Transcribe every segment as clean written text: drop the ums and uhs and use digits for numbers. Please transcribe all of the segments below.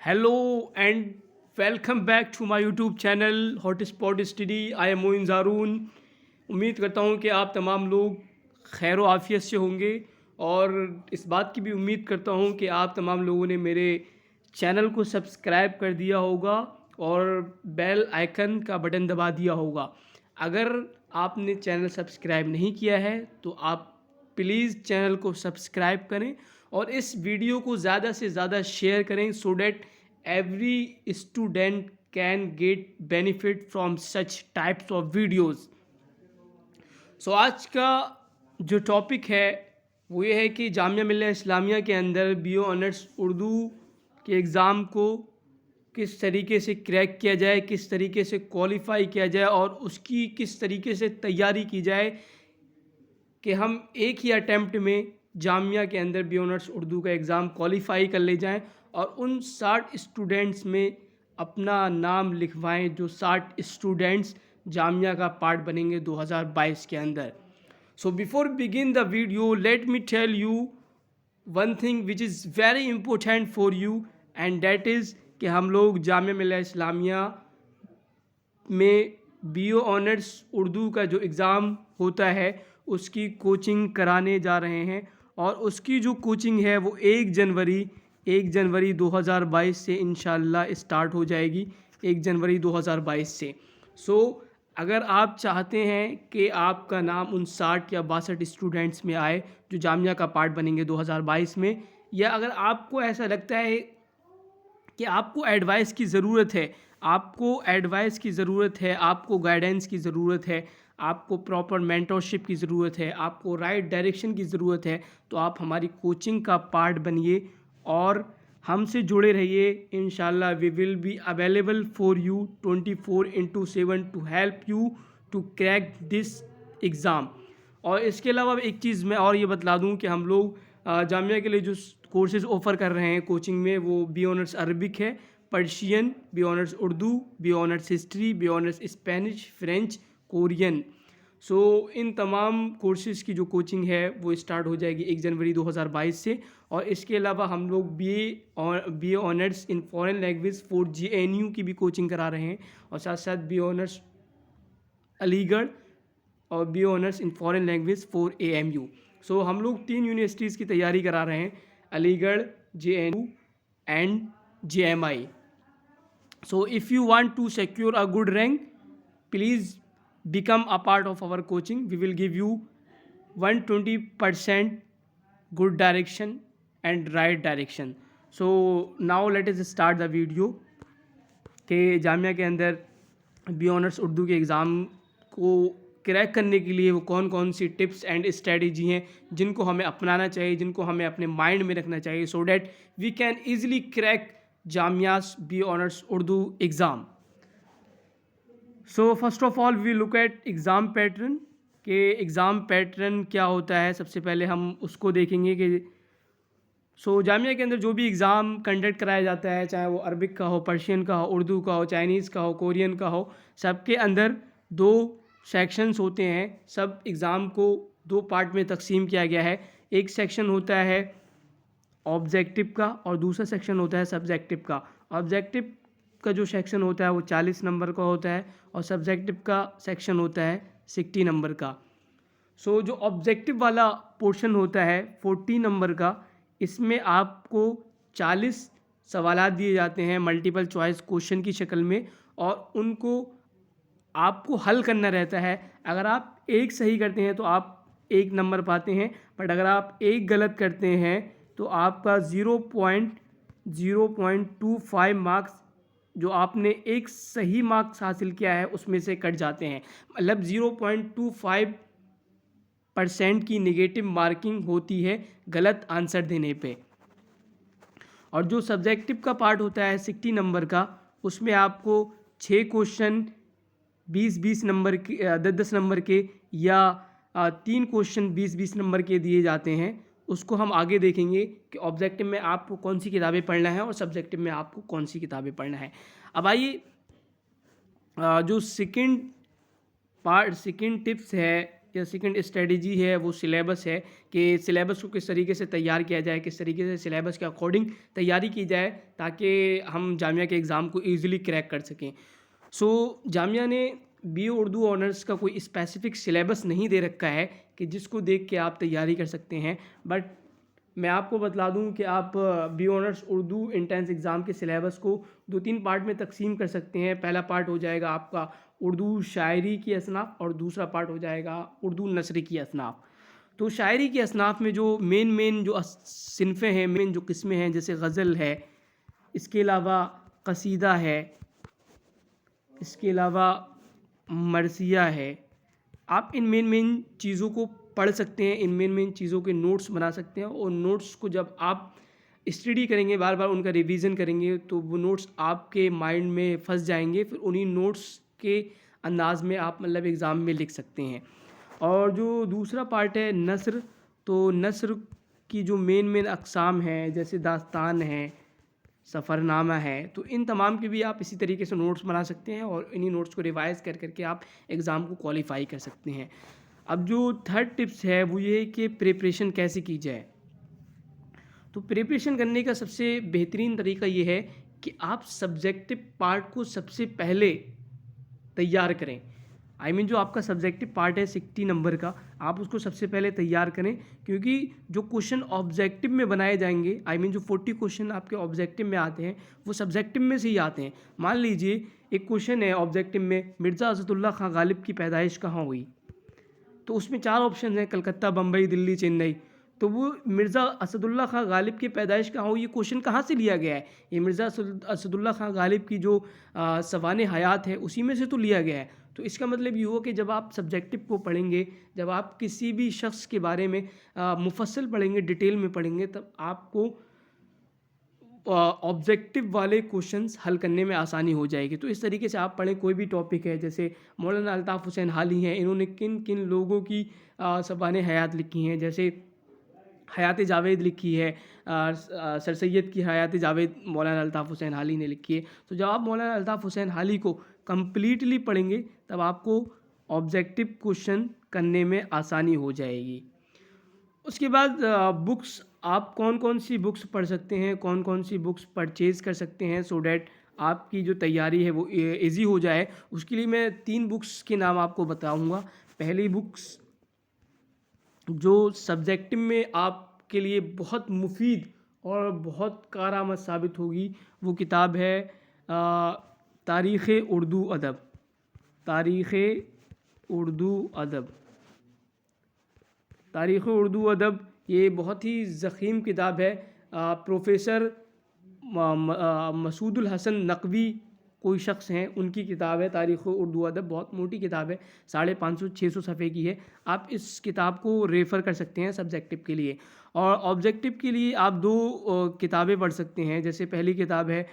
Hello and welcome back to my YouTube channel hotspot study. I am Moin Zaroon. उम्मीद करता हूँ कि आप तमाम लोग खैर व आफियत से होंगे और इस बात की भी उम्मीद करता हूँ कि आप तमाम लोगों ने मेरे चैनल को सब्सक्राइब कर दिया होगा और बेल आइकन का बटन दबा दिया होगा। अगर आपने चैनल सब्सक्राइब नहीं किया है तो आप प्लीज़ चैनल को सब्सक्राइब करें और इस वीडियो को ज़्यादा से ज़्यादा शेयर करें so that every student can get benefit from such types of videos. So आज का जो टॉपिक है वो ये है कि जामिया मिल्लिया इस्लामिया के अंदर बीओ ऑनर्स उर्दू के एग्ज़ाम को किस तरीके से क्रैक किया जाए, किस तरीके से क्वालिफाई किया जाए और उसकी किस तरीके से तैयारी की जाए कि हम एक ही अटैम्प्ट में जामिया के अंदर बी ऑनर्स उर्दू का एग्ज़ाम क्वालिफाई कर ले जाएं और उन 60 स्टूडेंट्स में अपना नाम लिखवाएं जो 60 स्टूडेंट्स जामिया का पार्ट बनेंगे 2022 के अंदर। So before begin the video let me tell you one thing which is very important for you and that is कि हम लोग जामिया मिल्लिया इस्लामिया में बीओ ऑनर्स उर्दू का जो एग्ज़ाम होता है उसकी कोचिंग कराने जा रहे हैं और उसकी जो कोचिंग है वो 1 जनवरी 2022 से इंशाल्लाह स्टार्ट हो जाएगी। 1 जनवरी 2022 से। सो अगर आप चाहते हैं कि आपका नाम उन 60 या 62 स्टूडेंट्स में आए जो जामिया का पार्ट बनेंगे 2022 में, या अगर आपको ऐसा लगता है कि आपको एडवाइस की ज़रूरत है, आपको गाइडेंस की ज़रूरत है, आपको प्रॉपर मेंटरशिप की ज़रूरत है, आपको राइट डायरेक्शन की ज़रूरत है, तो आप हमारी कोचिंग का पार्ट बनिए और हमसे जुड़े रहिए। इंशाल्लाह we will be available for you 24/7 to help you to crack this exam. और इसके अलावा एक चीज़ मैं और ये बतला दूँ कि हम लोग जामिया के लिए जो कोर्सेज़ ऑफ़र कर रहे हैं कोचिंग में वो बी ऑनर्स अरबिक है, Persian, B honours Urdu, B honours history, B honours Spanish, French, Korean. So इन तमाम कोर्सेज़ की जो कोचिंग है वो स्टार्ट हो जाएगी 1 जनवरी 2022 से। और इसके अलावा हम लोग B honours in foreign language for JNU की भी कोचिंग करा रहे हैं और साथ साथ बी ऑनर्स अलीगढ़ और B honours in foreign language for AMU। So हम लोग 3 यूनिवर्सिटीज़ की तैयारी करा रहे हैं, Aligarh, JNU and JMI। So if you want to secure a good rank please become a part of our coaching. We will give you 120% good direction and right direction. So now let us start the video कि जामिया के अंदर B honours Urdu के exam को crack करने के लिए वो कौन कौन सी टिप्स एंड स्ट्रेटजी हैं जिनको हमें अपनाना चाहिए, जिनको हमें अपने माइंड में रखना चाहिए so that we can easily crack Jamia's B honours Urdu exam. So first of all we look at exam pattern के एग्ज़ाम पैटर्न क्या होता है। सबसे पहले हम उसको देखेंगे कि जामिया के अंदर जो भी एग्ज़ाम कंडक्ट कराया जाता है, चाहे वो अरबिक का हो, पर्शियन का हो, उर्दू का हो, चाइनीज़ का हो, कोरियन का हो, सबके अंदर 2 सेक्शंस होते हैं। सब एग्ज़ाम को 2 पार्ट में तकसीम किया गया है। एक सेक्शन होता है ऑब्जेक्टिव का और दूसरा सेक्शन होता है सब्जेक्टिव का। ऑब्जेक्टिव का जो सेक्शन होता है वो 40 नंबर का होता है और सब्जेक्टिव का सेक्शन होता है 60 नंबर का। सो जो ऑब्जेक्टिव वाला पोर्शन होता है 40 नंबर का, इसमें आपको 40 सवालात दिए जाते हैं मल्टीपल चॉइस क्वेश्चन की शक्ल में और उनको आपको हल करना रहता है। अगर आप एक सही करते हैं तो आप 1 नंबर पाते हैं, बट अगर आप एक गलत करते हैं तो आपका 0.25 मार्क्स जो आपने एक सही मार्क्स हासिल किया है उसमें से कट जाते हैं। मतलब 0.25% की नेगेटिव मार्किंग होती है गलत आंसर देने पे। और जो सब्जेक्टिव का पार्ट होता है 60 नंबर का, उसमें आपको 6 क्वेश्चन 20-20 नंबर के 10-10 नंबर के या 3 क्वेश्चन 20-20 नंबर के दिए जाते हैं। उसको हम आगे देखेंगे कि ऑब्जेक्टिव में आपको कौन सी किताबें पढ़ना है और सब्जेक्टिव में आपको कौन सी किताबें पढ़ना है। अब आइए जो सेकंड टिप्स है या सेकंड स्ट्रेटजी है वो सिलेबस है कि सिलेबस को किस तरीके से तैयार किया जाए, किस तरीके से सिलेबस के अकॉर्डिंग तैयारी की जाए ताकि हम जामिया के एग्ज़ाम को ईज़िली क्रैक कर सकें। जामिया ने BA उर्दू ऑनर्स का कोई स्पेसिफ़िक सिलेबस नहीं दे रखा है कि जिसको देख के आप तैयारी कर सकते हैं, बट मैं आपको बतला दूं कि आप BA honours Urdu entrance exam के सिलेबस को 2-3 पार्ट में तकसीम कर सकते हैं। पहला पार्ट हो जाएगा आपका उर्दू शायरी की असनाफ़ और दूसरा पार्ट हो जाएगा उर्दू नसरी की असनाफ़। तो शायरी की असनाफ़ में जो मेन जो सिनफ़ें हैं, मेन जो किस्में हैं, जैसे गज़ल है, इसके अलावा कसीदा है, इसके अलावा मरसिया है। आप इन मेन चीज़ों को पढ़ सकते हैं, इन मेन चीज़ों के नोट्स बना सकते हैं और नोट्स को जब आप स्टडी करेंगे, बार बार उनका रिवीजन करेंगे, तो वो नोट्स आपके माइंड में फंस जाएंगे। फिर उन्हीं नोट्स के अंदाज में आप मतलब एग्ज़ाम में लिख सकते हैं। और जो दूसरा पार्ट है नस्र, तो नस्र की जो मेन अक़साम हैं, जैसे दास्तान है, सफ़रनामा है, तो इन तमाम के भी आप इसी तरीके से नोट्स बना सकते हैं और इन्हीं नोट्स को रिवाइज़ कर करके आप एग्ज़ाम को क्वालिफ़ाई कर सकते हैं। अब जो थर्ड टिप्स है वो ये है कि प्रिपरेशन कैसे की जाए। तो प्रिपरेशन करने का सबसे बेहतरीन तरीका ये है कि आप सब्जेक्टिव पार्ट को सबसे पहले तैयार करें। जो आपका सब्जेक्टिव पार्ट है 60 नंबर का, आप उसको सबसे पहले तैयार करें, क्योंकि जो क्वेश्चन ऑब्जेक्टिव में बनाए जाएंगे, जो 40 क्वेश्चन आपके ऑब्जेक्टिव में आते हैं वो सब्जेक्टिव में से ही आते हैं। मान लीजिए एक क्वेश्चन है ऑब्जेक्टिव में, मिर्ज़ा असदुल्ला खां गालिब की पैदाइश कहाँ हुई, तो उसमें 4 ऑप्शन हैं, कलकत्ता, बम्बई, दिल्ली, चेन्नई। तो वो मिर्ज़ा असदुल्ला खां गालिब की पैदाइश कहाँ हुई, ये क्वेश्चन कहाँ से लिया गया है? ये मिर्ज़ा असदुल्ला खां गालिब की जो सवाने हयात है उसी में से तो लिया गया है। तो इसका मतलब ये हुआ कि जब आप सब्जेक्टिव को पढ़ेंगे, जब आप किसी भी शख्स के बारे में मुफस्सल पढ़ेंगे, डिटेल में पढ़ेंगे, तब आपको ऑब्जेक्टिव वाले क्वेश्चंस हल करने में आसानी हो जाएगी। तो इस तरीके से आप पढ़ें, कोई भी टॉपिक है, जैसे मौलाना अल्ताफ़ हुसैन हाली हैं, इन्होंने किन किन लोगों की सवाने हयात लिखी हैं, जैसे हयात जावेद लिखी है, सर सैयद की हयात जावेद मौलाना अल्ताफ़ हुसैन हाली ने लिखी है। तो जब आप मौलाना अल्ताफ़ हुसैन हाली को कम्प्लीटली पढ़ेंगे तब आपको ऑब्जेक्टिव क्वेश्चन करने में आसानी हो जाएगी। उसके बाद बुक्स, आप कौन कौन सी बुक्स पढ़ सकते हैं, कौन कौन सी बुक्स परचेज़ कर सकते हैं, सो डैट आपकी जो तैयारी है वो ईज़ी हो जाए। उसके लिए मैं 3 बुक्स के नाम आपको बताऊंगा। पहली बुक्स जो सब्जेक्टिव में आपके लिए बहुत मुफीद और बहुत कारआमद साबित होगी, वो किताब है तारीख़ उर्दू अदब। तारीख़ उर्दू अदब, तारीख़ उर्दू अदब ये बहुत ही ज़ख़ीम किताब है। प्रोफेसर मसूदुल हसन नकवी कोई शख्स हैं, उनकी किताब है तारीख़ उर्दू अदब। बहुत मोटी किताब है, 550-600 सफ़े की है। आप इस किताब को रेफ़र कर सकते हैं सब्जेक्टिव के लिए। और ऑब्जेक्टिव के लिए आप 2 किताबें पढ़ सकते हैं। जैसे पहली किताब है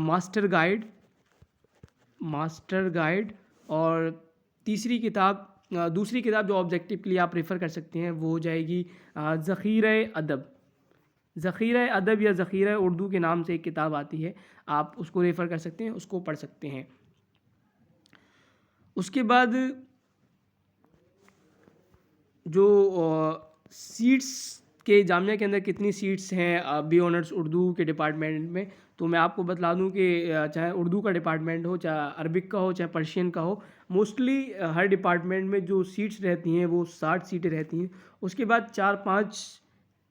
मास्टर गाइड, और दूसरी किताब जो ऑब्जेक्टिव के लिए आप रेफ़र कर सकते हैं वो हो जाएगी ज़ख़ीरा अदब या ज़ख़ीरा उर्दू के नाम से एक किताब आती है, आप उसको रेफ़र कर सकते हैं, उसको पढ़ सकते हैं। उसके बाद जो सीट्स के जामिया के अंदर कितनी सीट्स हैं BA ऑनर्स उर्दू के डिपार्टमेंट में, तो मैं आपको बतला दूं कि चाहे उर्दू का डिपार्टमेंट हो, चाहे अरबिक का हो, चाहे पर्शियन का हो, मोस्टली हर डिपार्टमेंट में जो सीट्स रहती हैं वो 60 सीटें रहती हैं। उसके बाद 4-5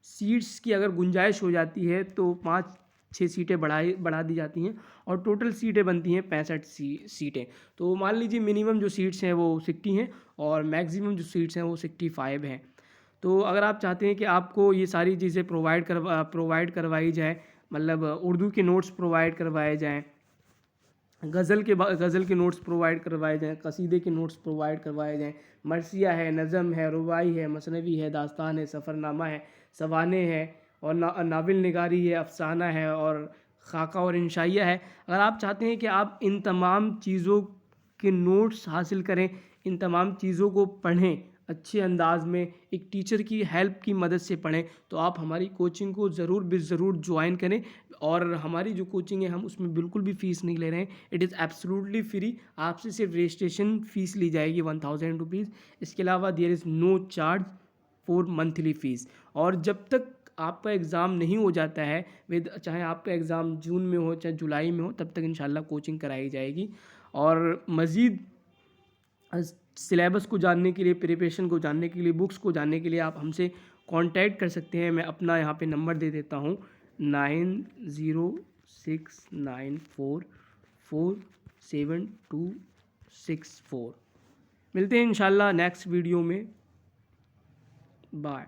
सीट्स की अगर गुंजाइश हो जाती है तो 5-6 सीटें बढ़ा दी जाती हैं और टोटल सीटें बनती हैं 65 सीटें। तो मान लीजिए मिनिमम जो सीट्स हैं वो 60 हैं और मैक्सिमम जो सीट्स हैं वो 65 हैं। तो अगर आप चाहते हैं कि आपको ये सारी चीज़ें प्रोवाइड करवाई जाए, मतलब उर्दू के नोट्स प्रोवाइड करवाए जाएँ, गज़ल के नोट्स प्रोवाइड करवाए जाएँ, कसीदे के नोट्स प्रोवाइड करवाए जाएँ, मरसिया है, नज़म है, रुबाई है, मसनवी है, दास्तान है, सफ़रनामा है, सवाने है, और नावल निगारी है, अफ़साना है, और खाका और इंशाइया है। अगर आप चाहते हैं कि आप इन तमाम चीज़ों के नोट्स हासिल करें, इन तमाम चीज़ों को पढ़ें अच्छे अंदाज में एक टीचर की हेल्प की मदद से पढ़ें, तो आप हमारी कोचिंग को ज़रूर ज्वाइन करें। और हमारी जो कोचिंग है हम उसमें बिल्कुल भी फ़ीस नहीं ले रहे हैं, इट इज़ एब्सोल्युटली फ्री। आपसे सिर्फ रजिस्ट्रेशन फ़ीस ली जाएगी 1000 रुपीज़। इसके अलावा there is no charge for monthly fees. और जब तक आपका एग्ज़ाम नहीं हो जाता है, चाहे आपका एग्ज़ाम जून में हो चाहे जुलाई में हो, तब तक इंशाल्लाह कोचिंग कराई जाएगी। और मज़ीद सिलेबस को जानने के लिए, प्रिपरेशन को जानने के लिए, बुक्स को जानने के लिए आप हमसे कांटेक्ट कर सकते हैं। मैं अपना यहाँ पे नंबर दे देता हूँ 9069447264। मिलते हैं इंशाल्लाह नेक्स्ट वीडियो में। बाय।